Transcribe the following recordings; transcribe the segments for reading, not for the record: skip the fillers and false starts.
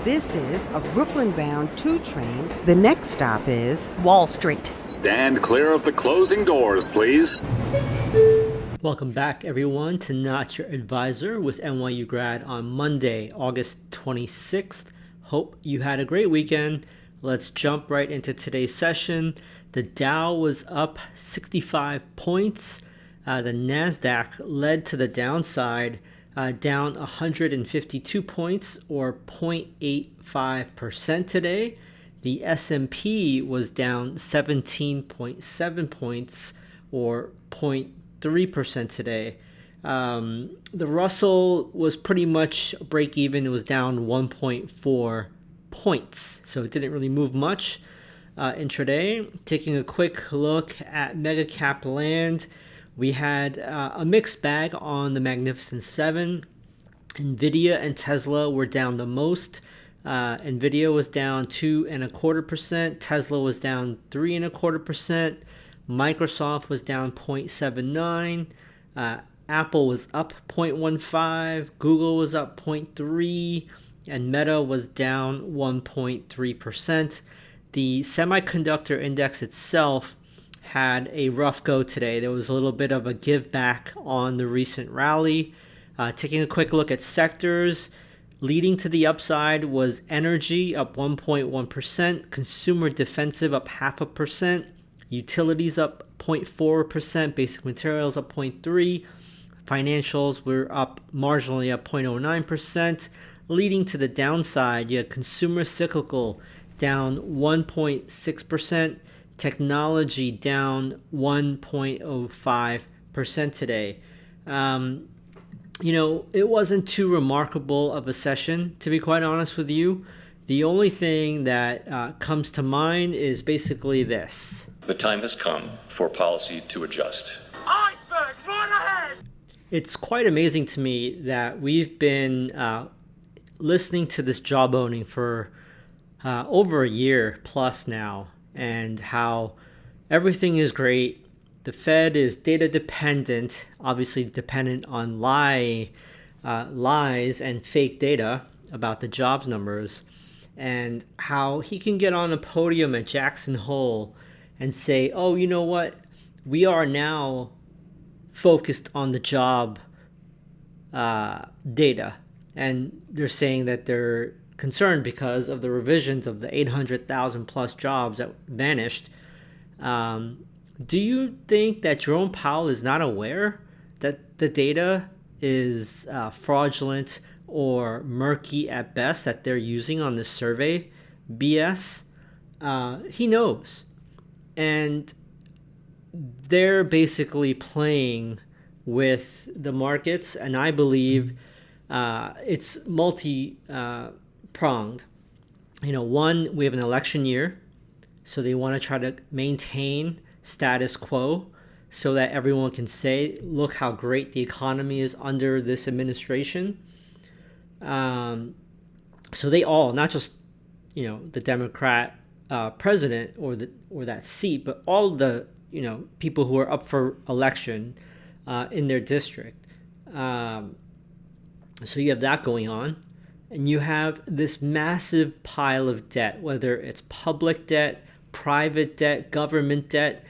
This is a Brooklyn-bound 2 train. The next stop is Wall Street. Stand clear of the closing doors, please. Welcome back, everyone, to Not Your Advisor with NYU Grad on Monday, August 26th. Hope you had a great weekend. Let's jump right into today's session. The Dow was up 65 points. The NASDAQ led to the downside, down 152 points or 0.85% today. The S&P was down 17.7 points or 0.3% today. The Russell was pretty much break even. It was down 1.4 points, so it didn't really move much intraday. Taking a quick look at mega cap land, we had a mixed bag on the Magnificent Seven. NVDA and Tesla were down the most. NVIDIA was down 2.25%. Tesla was down 3.25%. Microsoft was down 0.79. Apple was up 0.15. Google was up 0.3. And Meta was down 1.3%. The semiconductor index itself had a rough go today. There was a little bit of a give back on the recent rally. Taking a quick look at sectors, leading to the upside was energy up 1.1%, consumer defensive up 0.5%, utilities up 0.4%, basic materials up 0.3%, financials were up marginally up 0.09%. Leading to the downside, you had consumer cyclical down 1.6%, technology down 1.05% today. It wasn't too remarkable of a session, to be quite honest with you. The only thing that comes to mind is basically this. The time has come for policy to adjust. Iceberg, right ahead! It's quite amazing to me that we've been listening to this jawboning for over a year plus now, and how everything is great. The Fed is data dependent, obviously dependent on lies and fake data about the jobs numbers, and how he can get on a podium at Jackson Hole and say, oh, you know what? We are now focused on the job data. And they're saying that they're concerned because of the revisions of the 800,000 plus jobs that vanished. Do you think that Jerome Powell is not aware that the data is fraudulent or murky at best that they're using on this survey BS? He knows. And they're basically playing with the markets, and I believe it's multi-pronged. One, we have an election year, so they want to try to maintain status quo so that everyone can say, look how great the economy is under this administration. So they all, not just the Democrat president or that seat, but all the people who are up for election in their district. So you have that going on, and you have this massive pile of debt, whether it's public debt, private debt, government debt,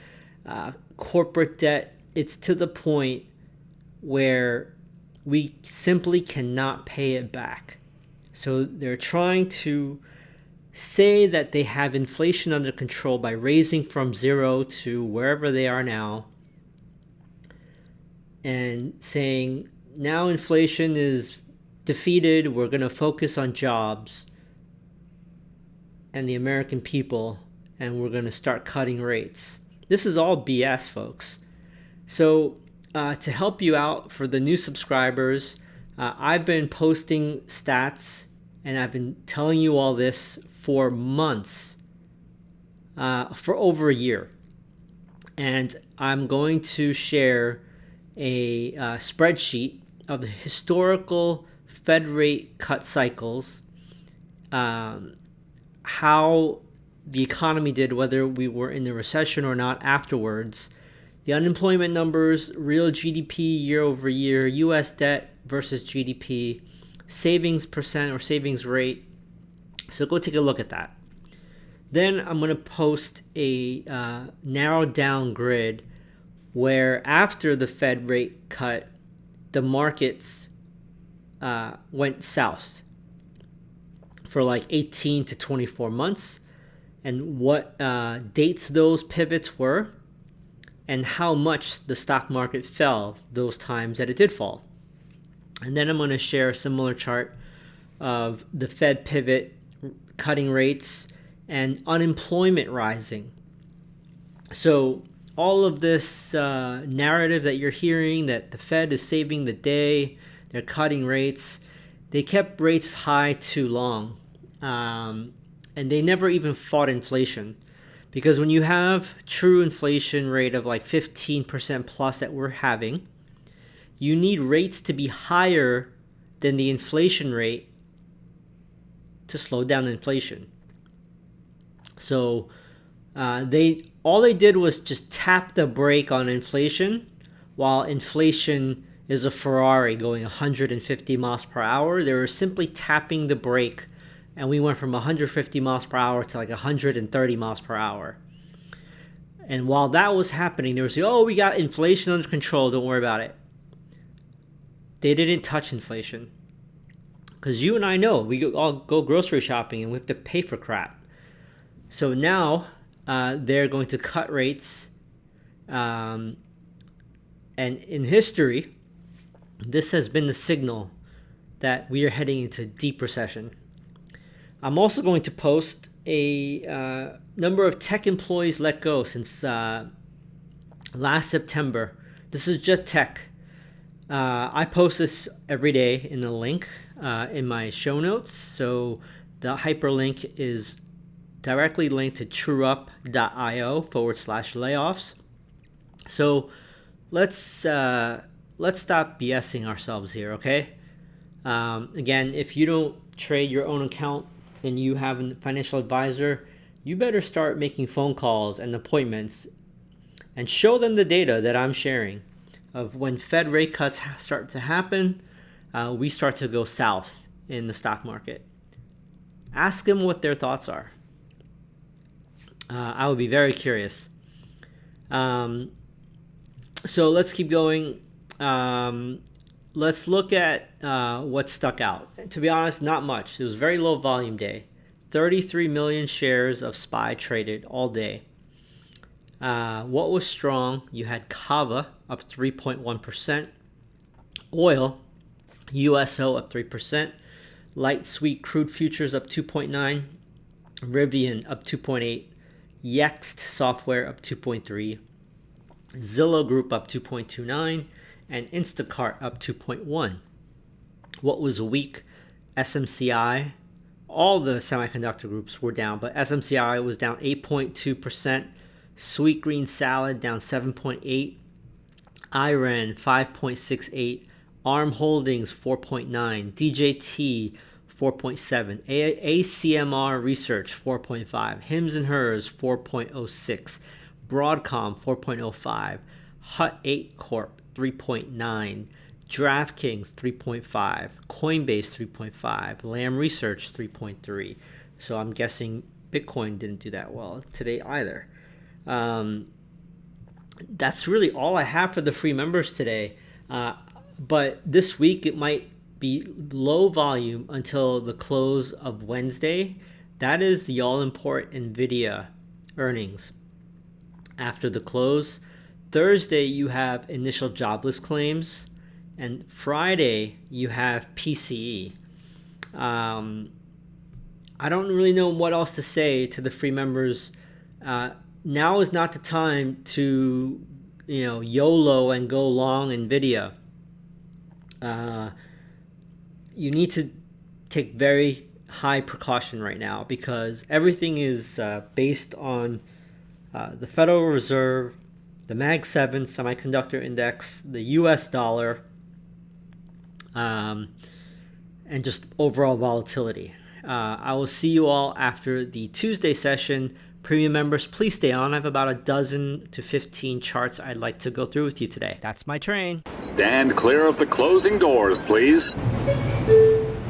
corporate debt. It's to the point where we simply cannot pay it back. So they're trying to say that they have inflation under control by raising from zero to wherever they are now, and saying now inflation is defeated, we're going to focus on jobs and the American people, and we're going to start cutting rates. This is all BS, folks. So to help you out, for the new subscribers, I've been posting stats, and I've been telling you all this for months, for over a year. And I'm going to share a spreadsheet of the historical Fed rate cut cycles, how the economy did, whether we were in the recession or not afterwards, the unemployment numbers, real GDP year over year, U.S. debt versus GDP, savings percent or savings rate, So go take a look at that. Then I'm going to post a narrowed down grid where after the Fed rate cut, the markets went south for like 18 to 24 months, and what dates those pivots were, and how much the stock market fell those times that it did fall. And then I'm going to share a similar chart of the Fed pivot, cutting rates, and unemployment rising. So all of this narrative that you're hearing that the Fed is saving the day, they're cutting rates, they kept rates high too long. And they never even fought inflation. Because when you have true inflation rate of like 15% plus that we're having, you need rates to be higher than the inflation rate to slow down inflation. So all they did was just tap the brake on inflation, while inflation is a Ferrari going 150 miles per hour. They were simply tapping the brake, and we went from 150 miles per hour to like 130 miles per hour. And while that was happening, they were saying, oh, we got inflation under control, don't worry about it. They didn't touch inflation. Because you and I know, we all go grocery shopping and we have to pay for crap. So now they're going to cut rates. And in history, this has been the signal that we are heading into deep recession. I'm also going to post a number of tech employees let go since last September. This is just tech. I post this every day in the link in my show notes. So the hyperlink is directly linked to trueup.io/layoffs. So let's stop BSing ourselves here, okay? Again, if you don't trade your own account and you have a financial advisor, you better start making phone calls and appointments and show them the data that I'm sharing of when Fed rate cuts start to happen, we start to go south in the stock market. Ask them what their thoughts are. I would be very curious. So let's keep going. Let's look at what stuck out. To be honest, not much. It was a very low volume day. 33 million shares of SPY traded all day. What was strong? You had Kava up 3.1%. Oil, USO up 3%. Light sweet crude futures up 2.9%. Rivian up 2.8%. Yext software up 2.3%. Zillow Group up 2.29%. And Instacart up 2.1%. What was weak? SMCI. All the semiconductor groups were down, but SMCI was down 8.2%. Sweet Green Salad down 7.8%. IREN 5.68%. ARM Holdings 4.9%. DJT 4.7%. ACMR Research 4.5%. Hims and Hers 4.06%. Broadcom 4.05%. Hut 8 Corp 3.9%. DraftKings 3.5%. Coinbase 3.5%. Lam Research 3.3%. So I'm guessing Bitcoin didn't do that well today either. That's really all I have for the free members today. But this week it might be low volume until the close of Wednesday. That is the all-important NVDA earnings. After the close, Thursday you have initial jobless claims, and Friday you have PCE. I don't really know what else to say to the free members. Now is not the time to, YOLO and go long NVIDIA. You need to take very high precaution right now because everything is based on the Federal Reserve, the Mag 7 semiconductor index, the US dollar, and just overall volatility. I will see you all after the Tuesday session. Premium members, please stay on. I have about 12 to 15 charts I'd like to go through with you today. That's my train. Stand clear of the closing doors, please.